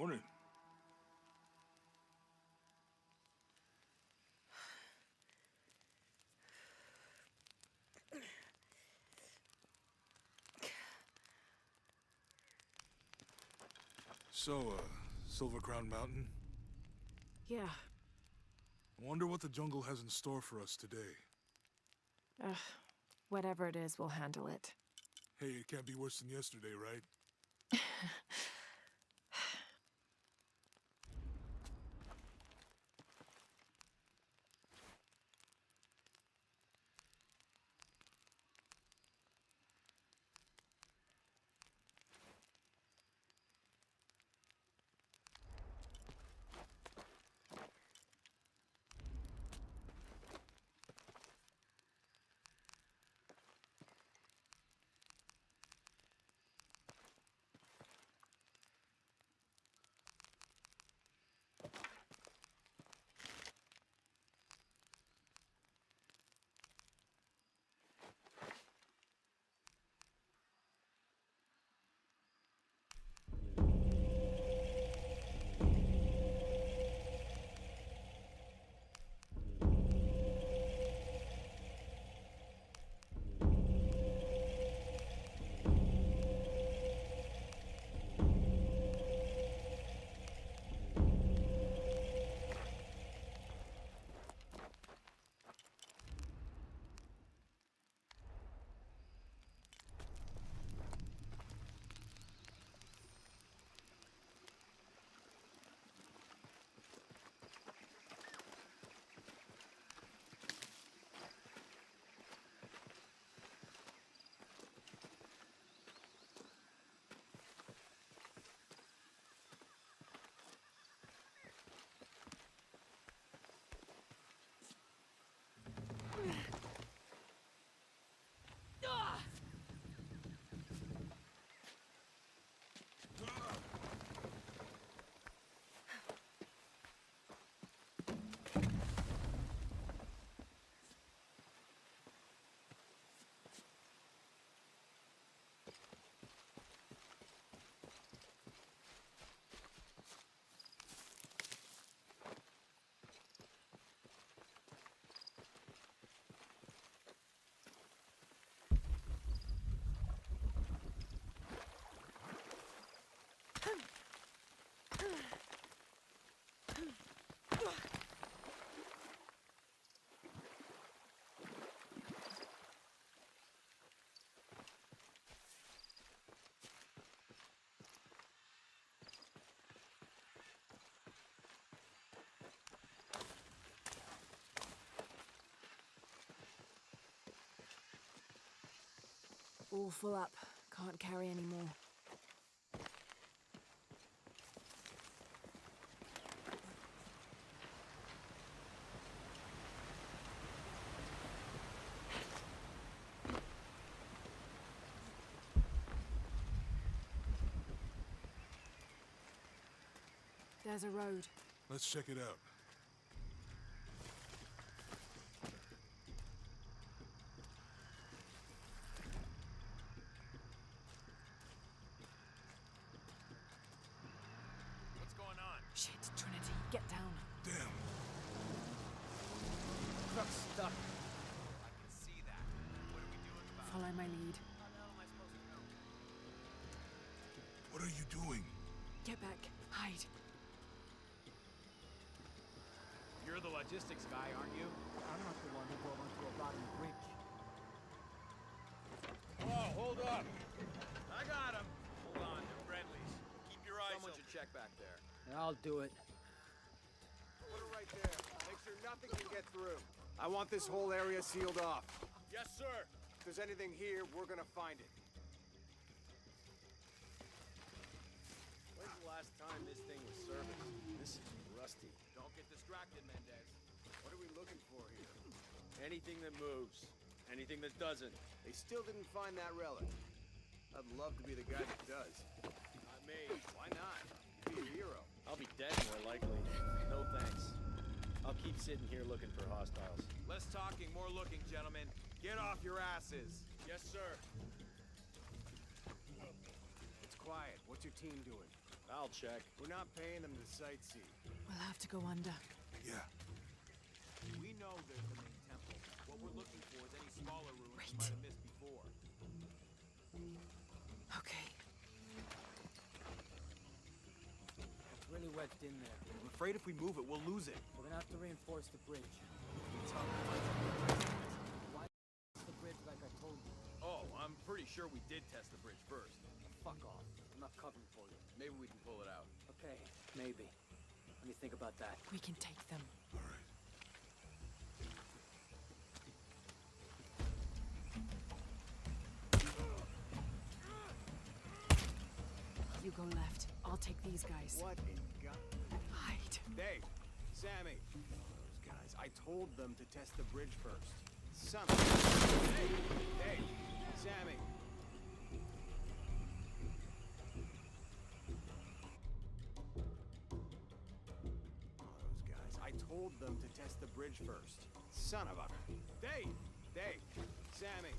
Morning. So, Silver Crown Mountain? Yeah. Wonder what the jungle has in store for us today. Whatever it is, we'll handle it. Hey, it can't be worse than yesterday, right? All full up. Can't carry any more. There's a road. Let's check it out. What's going on? Shit, Trinity, get down. Damn. Truck's stuck. I can see that. What are we doing about it? Follow my lead. How the hell am I supposed to know? What are you doing? Get back. Hide. You're the logistics guy, aren't you? I'm not the one who drove onto a rotten bridge. Oh, hold up. I got him. Hold on, they're friendlies. Keep your eyes Someone should check back there. I'll do it. Put it right there. Make sure nothing can get through. I want this whole area sealed off. Yes, sir. If there's anything here, we're gonna find it. When's the last time this thing was serviced? This is rusty. Don't get distracted, Mendez. What are we looking for here? Anything that moves. Anything that doesn't. They still didn't find that relic. I'd love to be the guy that does. Not me. Why not? You'd be a hero. I'll be dead more likely. No thanks. I'll keep sitting here looking for hostiles. Less talking, more looking, gentlemen. Get off your asses. Yes, sir. It's quiet. What's your team doing? I'll check. We're not paying them to sightsee. We'll have to go under. Yeah. We know there's the main temple. What we're looking for is any smaller ruins Wait. we might have missed before. Okay. It's really wedged in there. I'm afraid if we move it, we'll lose it. We're gonna have to reinforce the bridge. Why the bridge like I told you? Oh, I'm pretty sure we did test the bridge first. Fuck off. I'm not covering for you. Maybe we can pull it out. Okay, maybe. Let me think about that. We can take them. All right. You go left. I'll take these guys. What in God? Hide. Dave, Sammy, those guys. I told them to test the bridge first. Son of a... Dave, Sammy. Those guys. I told them to test the bridge first. Son of a... Dave, Sammy.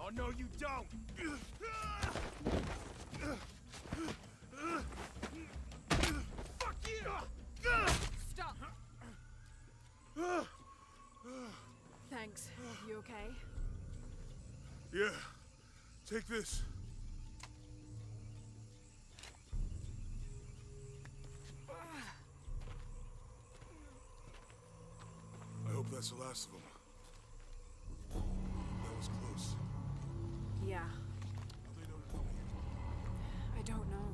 Oh, no, you don't! Fuck you! Stop! Thanks. You okay? Yeah. Take this. I hope that's the last of them. That was close. Yeah. How they know to come here? I don't know.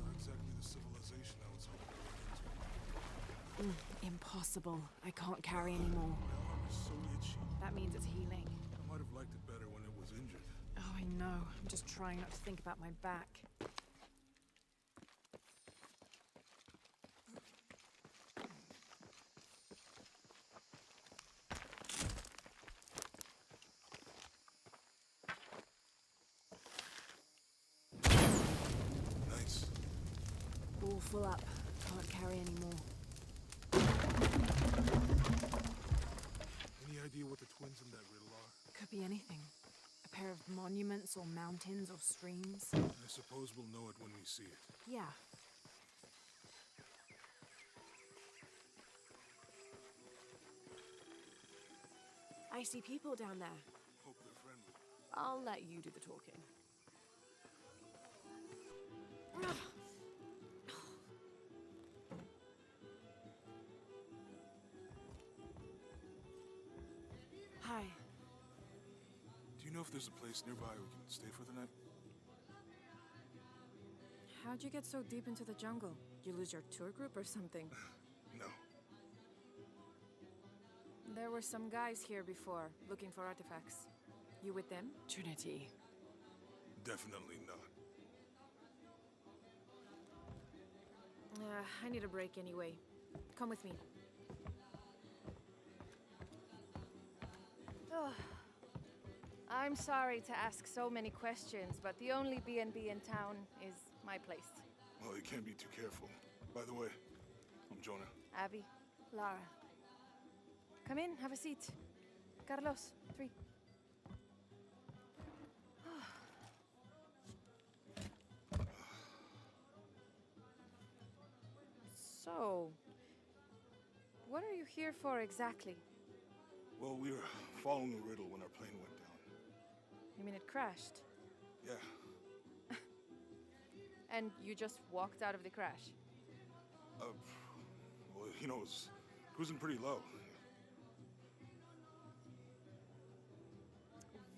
Not exactly the civilization I was hoping to run into. Impossible. I can't carry anymore. My arm is so itchy. That means it's healing. I might have liked it better when it was injured. Oh, I know. I'm just trying not to think about my back. Nice. All full up. Can't carry anymore. Any idea what the twins in that riddle are? Could be anything. A pair of monuments or mountains or streams. I suppose we'll know it when we see it. Yeah. I see people down there. Hope they're friendly. I'll let you do the talking. Hi. Do you know if there's a place nearby we can stay for the night? How'd you get so deep into the jungle? You lose your tour group or something? No. There were some guys here before, looking for artifacts. You with them? Trinity. Definitely not. I need a break anyway. Come with me. Ugh. I'm sorry to ask so many questions, but the only B&B in town is my place. Well, you can't be too careful. By the way, I'm Jonah. Abby, Lara. Come in, have a seat. Carlos, 3. So, what are you here for exactly? Well, we were following a riddle when our plane went down. You mean it crashed? Yeah. And you just walked out of the crash? Well, you know, it was cruising pretty low.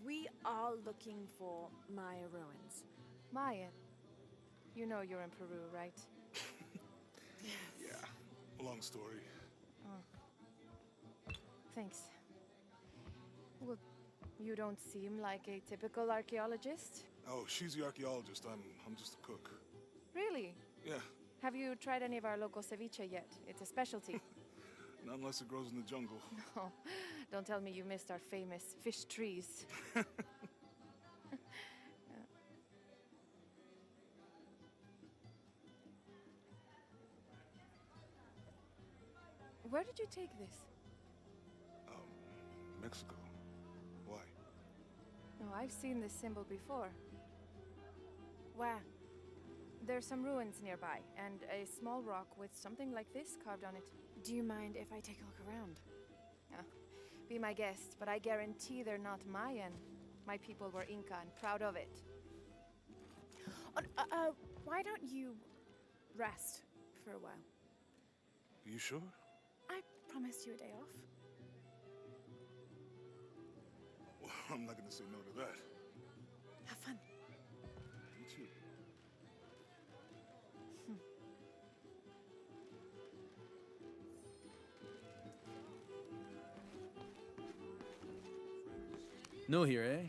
We are looking for Maya ruins. Maya, you know you're in Peru, right? Yeah. Long story. Thanks. Well, you don't seem like a typical archaeologist. Oh, she's the archaeologist. I'm just a cook. Really? Yeah, Have you tried any of our local ceviche yet? It's a specialty. not unless it grows in the jungle. Oh, don't tell me you missed our famous fish trees. Where did you take this? Mexico. Why? Oh, I've seen this symbol before. Where? There's some ruins nearby, and a small rock with something like this carved on it. Do you mind if I take a look around? Be my guest, but I guarantee they're not Mayan. My people were Inca and proud of it. Why don't you rest for a while? Are you sure? I promised you a day off. Well, I'm not gonna say no to that. Have fun. You too. New here, eh?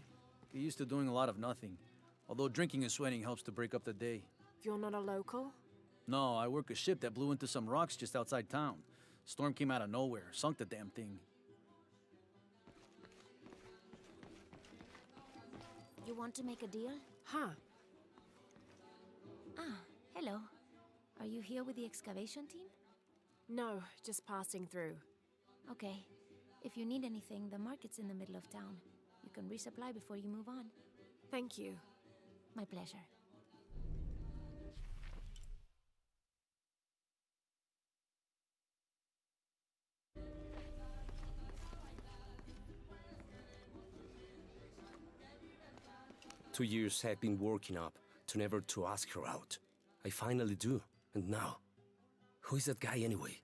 Get used to doing a lot of nothing. Although drinking and sweating helps to break up the day. You're not a local? No, I work a ship that blew into some rocks just outside town. Storm came out of nowhere, sunk the damn thing. You want to make a deal? Huh. Ah, hello. Are you here with the excavation team? No, just passing through. Okay. If you need anything, the market's in the middle of town. You can resupply before you move on. Thank you. My pleasure. Two years I've been working up to never to ask her out. I finally do, and now, who is that guy anyway?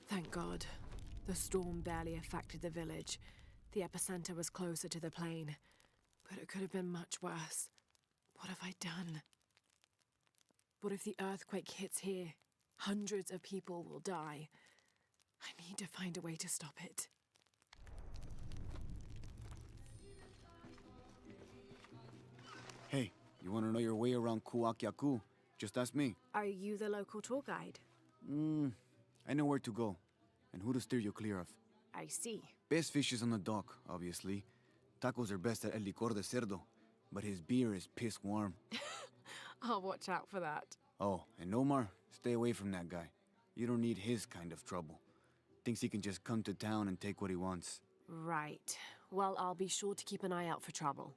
Thank God. The storm barely affected the village. The epicenter was closer to the plain. But it could have been much worse. What have I done? What if the earthquake hits here? Hundreds of people will die. I need to find a way to stop it. Hey, you want to know your way around Kwaq Yaku? Just ask me. Are you the local tour guide? I know where to go, and who to steer you clear of. I see. Best fish is on the dock, obviously. Tacos are best at El Licor de Cerdo, but his beer is piss warm. I'll watch out for that. Oh, and Omar, stay away from that guy. You don't need his kind of trouble. Thinks he can just come to town and take what he wants. Right. Well, I'll be sure to keep an eye out for trouble.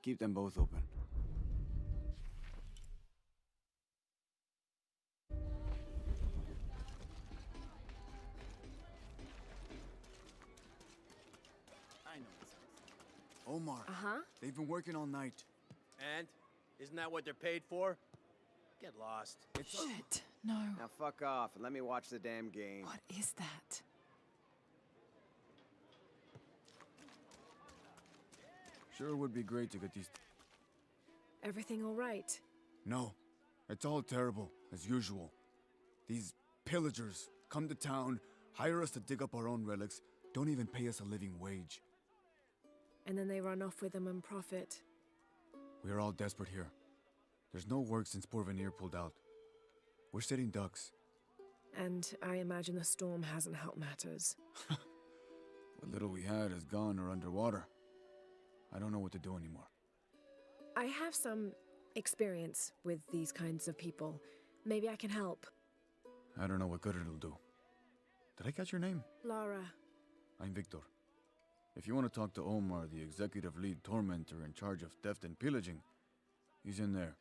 Keep them both open. I know this. Omar, Uh-huh. they've been working all night. And? Isn't that what they're paid for? Get lost. Shit. No. Now fuck off and let me watch the damn game. What is that? Sure would be great to get these... Everything all right? No, it's all terrible, as usual. These pillagers come to town, hire us to dig up our own relics, don't even pay us a living wage. And then they run off with them and profit. We are all desperate here. There's no work since Porvenir pulled out. We're sitting ducks. And I imagine the storm hasn't helped matters. What little we had is gone or underwater. I don't know what to do anymore. I have some experience with these kinds of people. Maybe I can help. I don't know what good it'll do. Did I catch your name? Lara. I'm Victor. If you want to talk to Omar, the executive lead tormentor in charge of theft and pillaging, he's in there.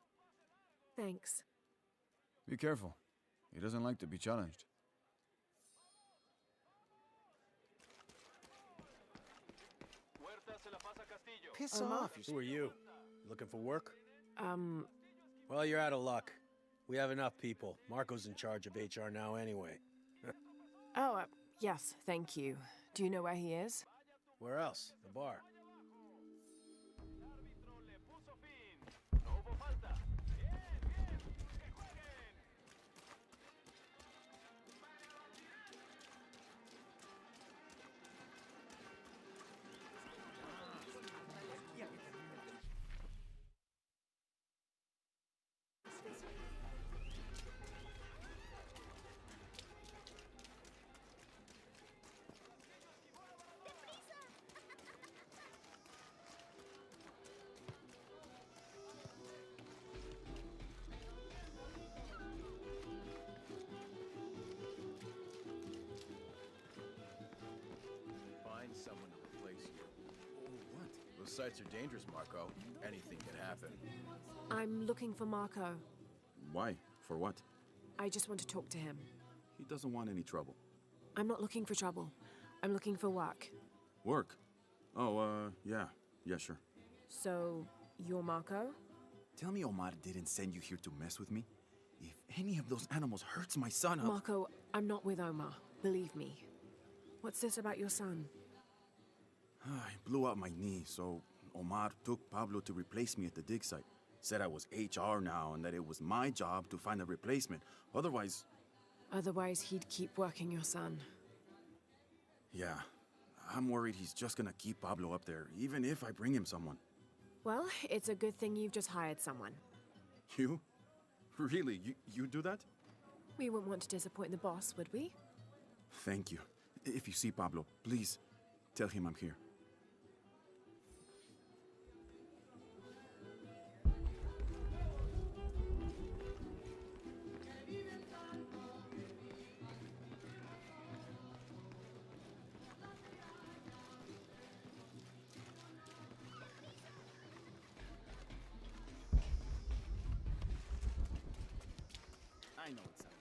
Thanks. Be careful. He doesn't like to be challenged. Piss off. Who are you? Looking for work? Um, Well, you're out of luck. We have enough people. Marco's in charge of HR now anyway. Yes, thank you. Do you know where he is? Where else? The bar. Find someone to replace you. What? Those sites are dangerous, Marco. Anything can happen. I'm looking for Marco. Why? For what? I just want to talk to him. He doesn't want any trouble. I'm not looking for trouble. I'm looking for work. Work? Oh, yeah. Yeah, sure. So, you're Marco? Tell me Omar didn't send you here to mess with me? If any of those animals hurts my son, I'll... Marco, I'm not with Omar. Believe me. What's this about your son? I blew out my knee, so Omar took Pablo to replace me at the dig site. Said I was HR now and that it was my job to find a replacement. Otherwise... Otherwise, he'd keep working your son. Yeah. I'm worried he's just gonna keep Pablo up there, even if I bring him someone. Well, it's a good thing you've just hired someone. You? Really? You do that? We wouldn't want to disappoint the boss, would we? Thank you. If you see Pablo, please tell him I'm here. I know it sounds...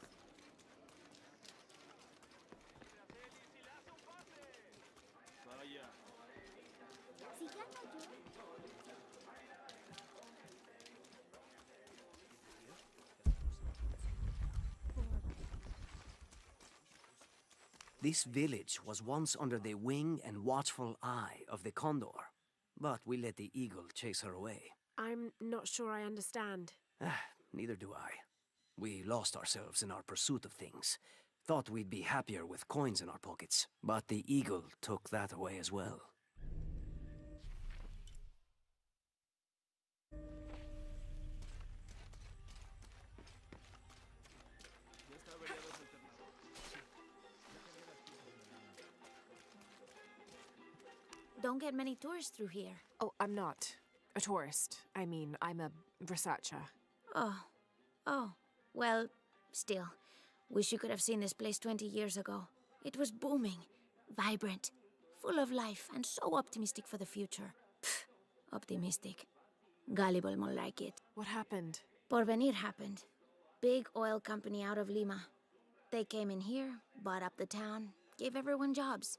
This village was once under the wing and watchful eye of the condor, but we let the eagle chase her away. I'm not sure I understand. Neither do I. We lost ourselves in our pursuit of things. Thought we'd be happier with coins in our pockets, but the eagle took that away as well. Don't get many tourists through here. Oh, I'm not a tourist. I mean, I'm a researcher. Oh. Well, still. Wish you could have seen this place 20 years ago. It was booming, vibrant, full of life, and so optimistic for the future. Pfft, optimistic. Gullible more like it. What happened? Porvenir happened. Big oil company out of Lima. They came in here, bought up the town, gave everyone jobs.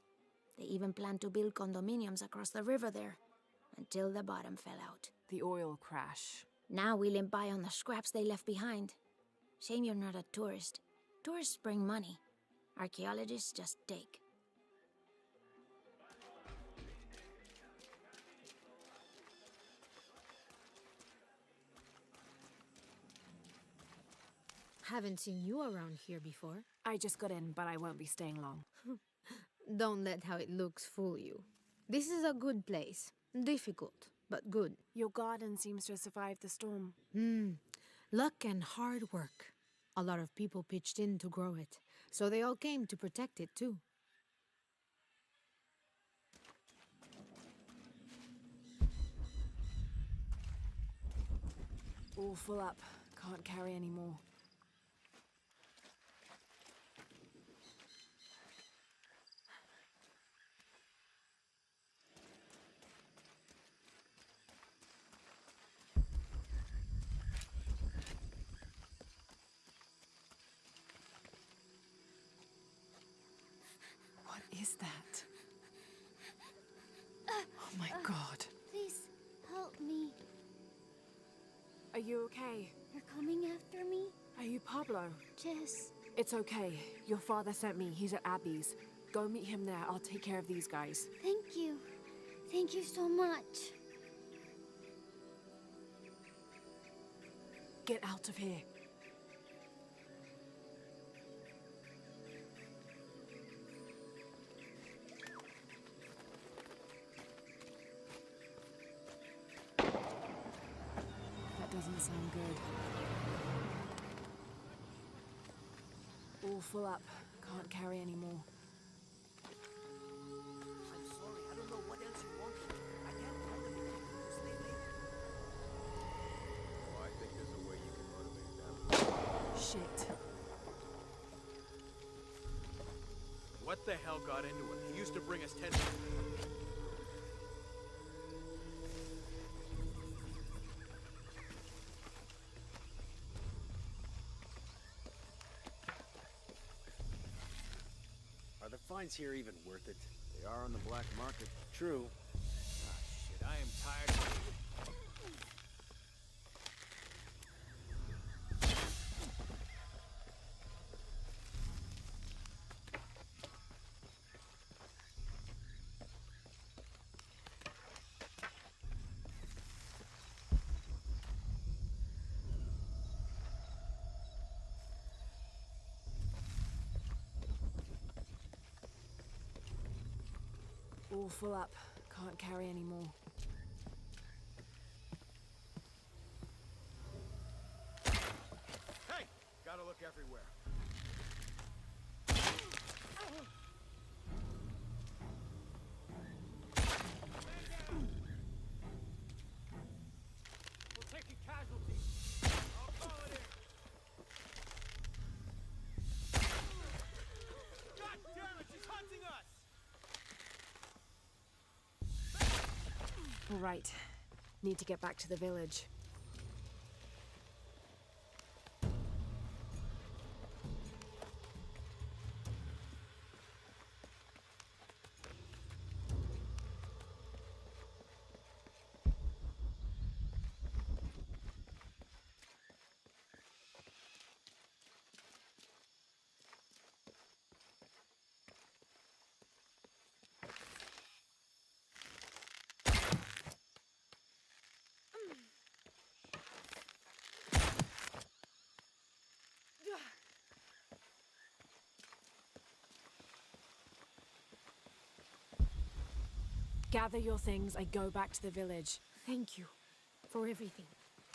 They even planned to build condominiums across the river there, until the bottom fell out. The oil crash. Now we limp by on the scraps they left behind. Shame you're not a tourist. Tourists bring money. Archaeologists just take. Haven't seen you around here before. I just got in, but I won't be staying long. Don't let how it looks fool you. This is a good place. Difficult, but good. Your garden seems to have survived the storm. Luck and hard work. A lot of people pitched in to grow it, so they all came to protect it too. All full up. Can't carry any more. What is that? Oh my God. Please, help me. Are you okay? You're coming after me? Are you Pablo? Jess. It's okay. Your father sent me. He's at Abby's. Go Go meet him there. I'll take care of these guys. Thank you. Thank you so much. Get out of here. That doesn't sound good. All full up. Can't carry anymore. I'm sorry, I don't know what else you want. I can't find them if you stay late. Oh, I think there's a way you can motivate them. Shit. What the hell got into him? He used to bring us 10. Are the fines here even worth it? They are on the black market. True. Ah, shit, I am tired of it. All full up. Can't carry anymore. Hey! Gotta look everywhere. We're taking casualties. I'll call it in. God damn it, she's hunting us! All right. Need to get back to the village. Gather your things. I go back to the village. Thank you for everything.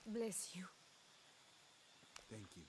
Bless you. Thank you.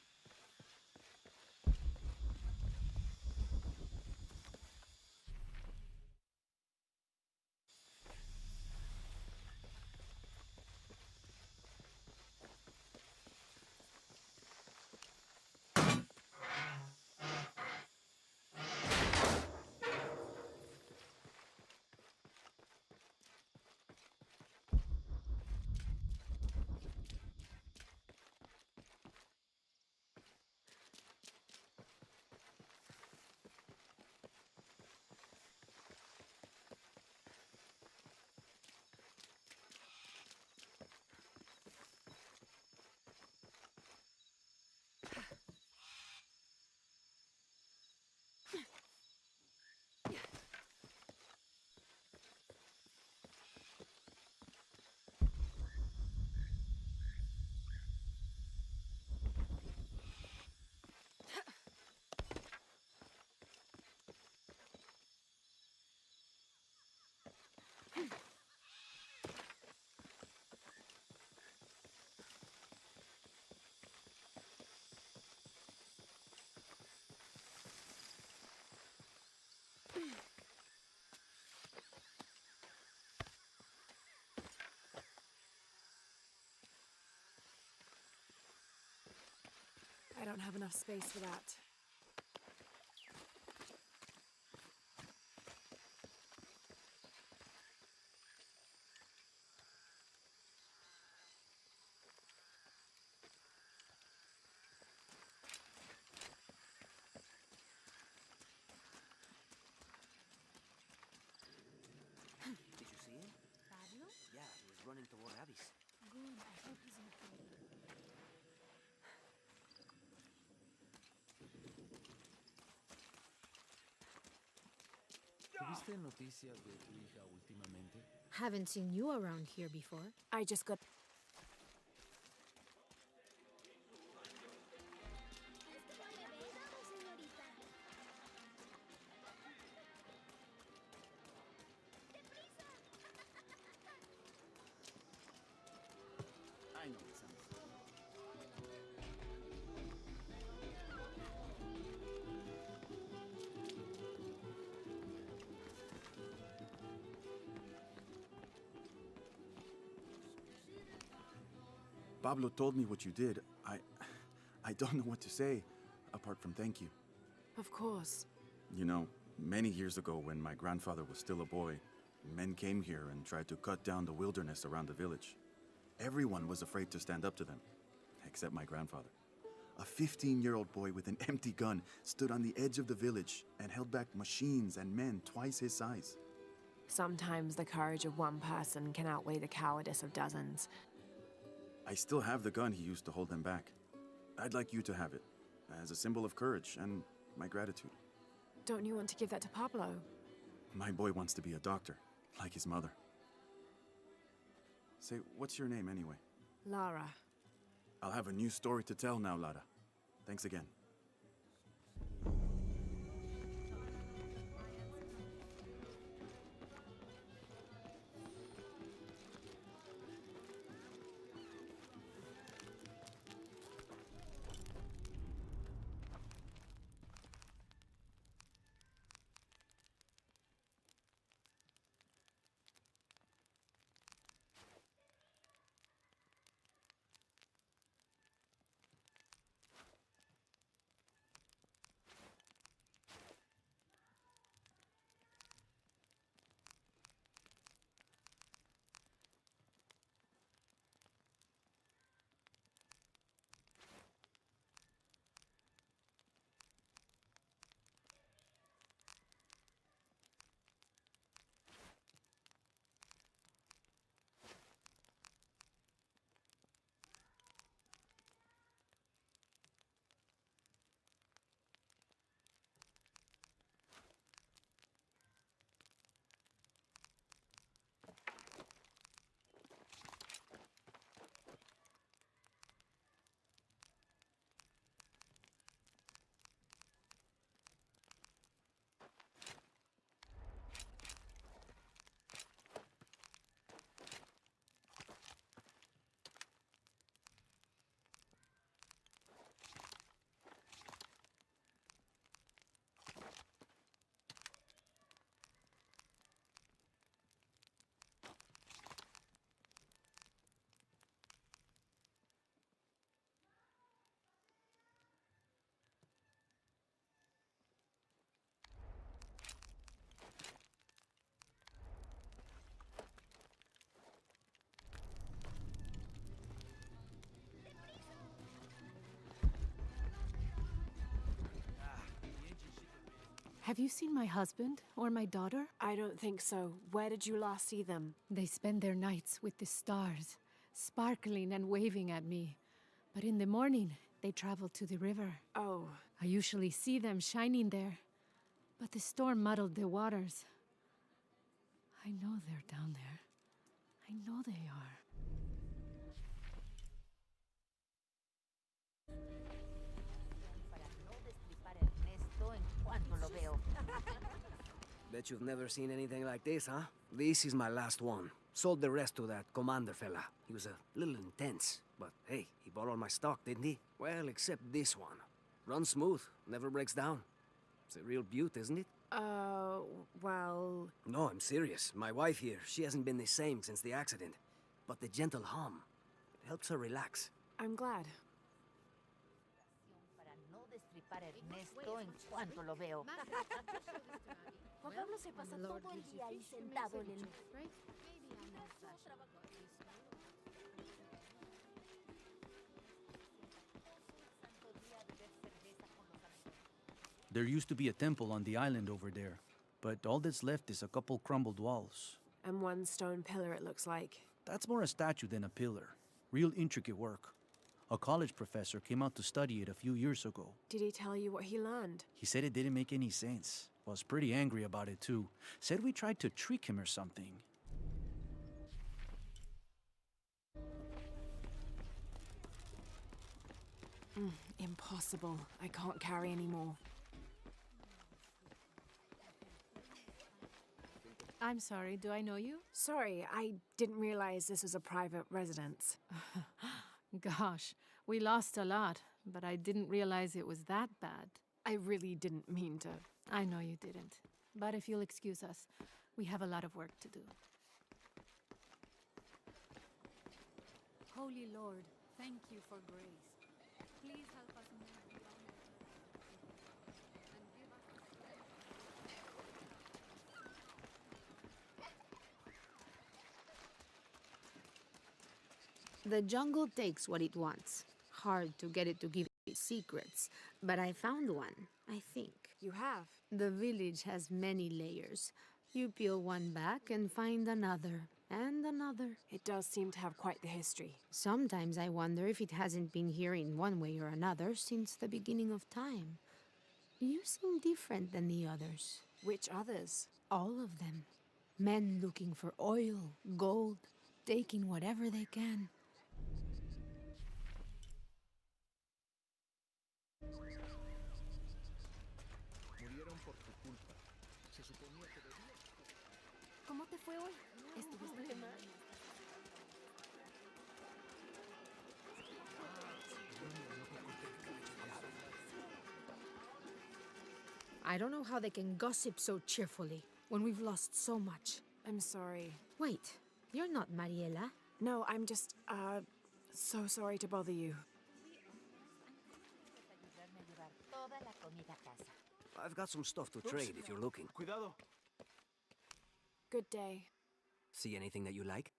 I don't have enough space for that. Did you see him? Pablo? Yeah, he was running toward Abby's. Good. I hope he's okay. ¿Viste noticias de tu hija últimamente? Haven't seen you around here before. I just got. I know it sounds. Pablo told me what you did. I don't know what to say, apart from thank you. Of course. You know, many years ago when my grandfather was still a boy, men came here and tried to cut down the wilderness around the village. Everyone was afraid to stand up to them, except my grandfather. A 15-year-old boy with an empty gun stood on the edge of the village and held back machines and men twice his size. Sometimes the courage of one person can outweigh the cowardice of dozens. I still have the gun he used to hold them back. I'd like you to have it, as a symbol of courage and my gratitude. Don't you want to give that to Pablo? My boy wants to be a doctor, like his mother. Say, what's your name anyway? Lara. I'll have a new story to tell now, Lara. Thanks again. Have you seen my husband or my daughter? I don't think so. Where did you last see them? They spend their nights with the stars, sparkling and waving at me. But in the morning, they travel to the river. Oh. I usually see them shining there. But the storm muddled the waters. I know they're down there. I know they are. Bet you've never seen anything like this, huh? This is my last one. Sold the rest to that commander fella. He was a little intense, but hey, he bought all my stock, didn't he? Well, except this one. Runs smooth, never breaks down. It's a real beaut, isn't it? Well... No, I'm serious. My wife here, she hasn't been the same since the accident. But the gentle hum, it helps her relax. I'm glad. Ernesto en cuanto lo veo. Juan Pablo se pasa todo el día ahí sentado en el... There used to be a temple on the island over there, but all that's left is a couple crumbled walls. And one stone pillar, it looks like. That's more a statue than a pillar. Real intricate work. A college professor came out to study it a few years ago. Did he tell you what he learned? He said it didn't make any sense. Was pretty angry about it too. Said we tried to trick him or something. Impossible. I can't carry any more. I'm sorry, do I know you? Sorry, I didn't realize this was a private residence. Gosh, we lost a lot, but I didn't realize it was that bad. I really didn't mean to. I know you didn't. But if you'll excuse us, we have a lot of work to do. Holy Lord, thank you for grace. Please help us move beyond the and give us The jungle takes what it wants. Hard to get it to give its secrets, but I found one, I think. You have? The village has many layers. You peel one back and find another, and another. It does seem to have quite the history. Sometimes I wonder if it hasn't been here in one way or another since the beginning of time. You seem different than the others. Which others? All of them. Men looking for oil, gold, taking whatever they can. ¿Cómo te fue hoy? ¿Estuviste mal? I don't know how they can gossip so cheerfully when we've lost so much. I'm sorry. Wait, you're not Mariela. No, I'm just, so sorry to bother you. I've got some stuff to trade if you're looking. Cuidado. Good day. See anything that you like?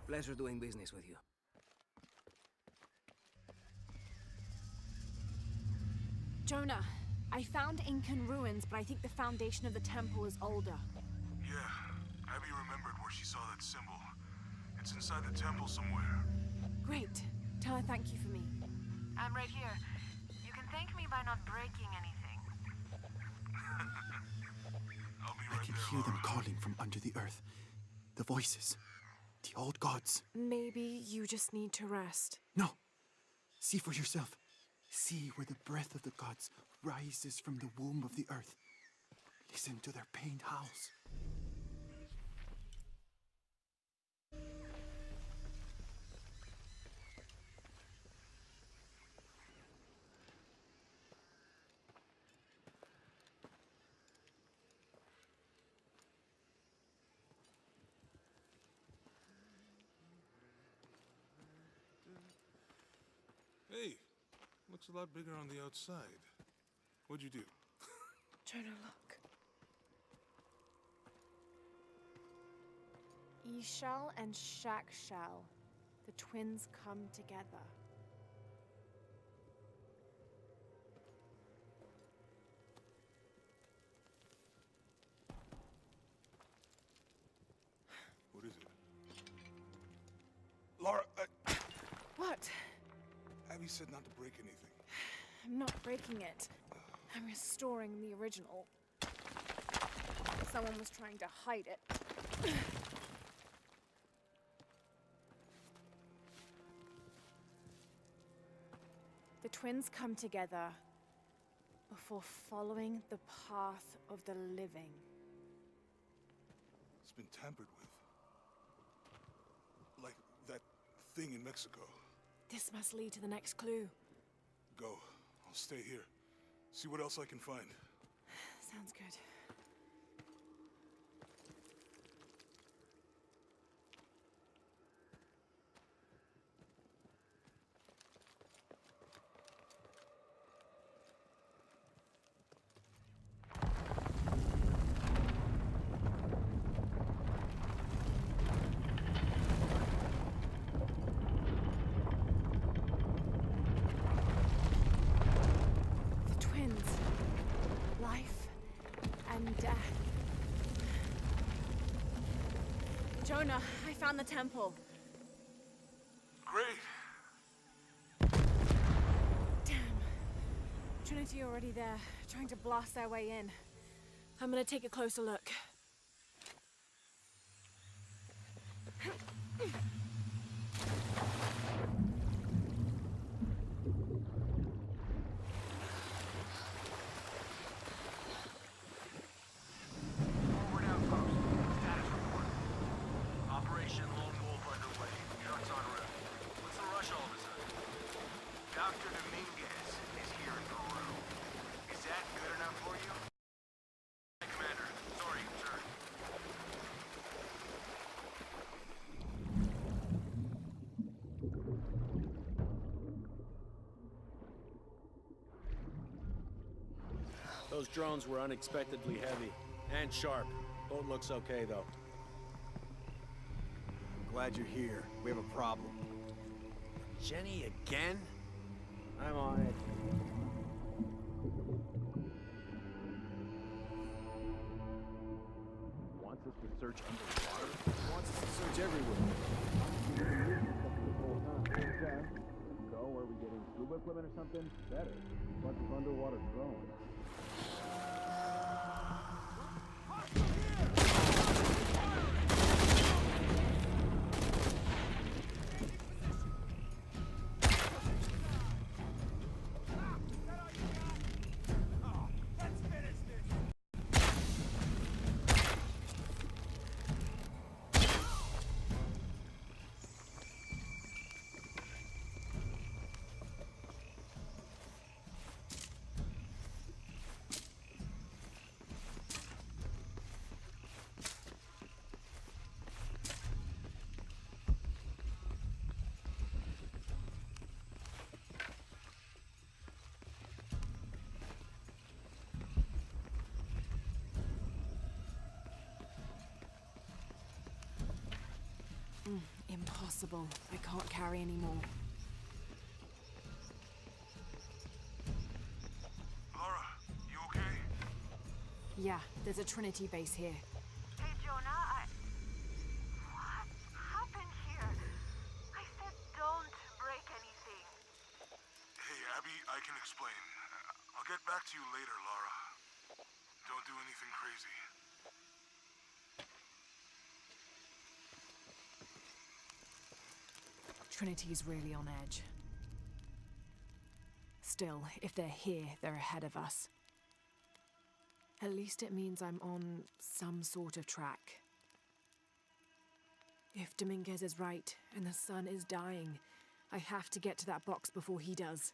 Pleasure doing business with you. Jonah, I found Incan ruins, but I think the foundation of the temple is older. Yeah, Abby remembered where she saw that symbol. It's inside the temple somewhere. Great. Tell her thank you for me. I'm right here. You can thank me by not breaking anything. I'll be I right can there, hear them Laura. calling from under the earth. The voices. The old gods. Maybe you just need to rest. No. See for yourself. See where the breath of the gods rises from the womb of the earth. Listen to their pained howls. Hey, looks a lot bigger on the outside. What'd you do? Jonah, look. Ishal and Shakshal. The twins come together. What is it? Laura, What? Abby said not to break anything. I'm not breaking it. I'm restoring the original. Someone was trying to hide it. The twins come together before following the path of the living. It's been tampered with. Like that thing in Mexico. This must lead to the next clue. Go. I'll stay here. See what else I can find. Sounds good. Jonah, I found the temple. Great. Damn. Trinity already there, trying to blast their way in. I'm gonna take a closer look. Forward outpost. Status report. Operation Lone Wolf underway. Trucks en route. What's the rush all of a sudden? Dr. Dominguez is here in Peru. Is that good enough for you? Hey, Commander. Sorry, sir. Those drones were unexpectedly heavy and sharp. Boat looks okay, though. Glad you're here. We have a problem. Jenny again? I'm on it. Wants us to search underwater? Wants us to search everywhere. So, are we getting scuba equipment or something? Better. Bunch of underwater drones. Impossible. I can't carry anymore. Laura, you okay? Yeah, there's a Trinity base here. Hey, Jonah, What happened here? I said don't break anything. Hey, Abby, I can explain. I'll get back to you later, Laura. Don't do anything crazy. Trinity's really on edge. Still, if they're here, they're ahead of us. At least it means I'm on some sort of track. If Dominguez is right, and the sun is dying, I have to get to that box before he does.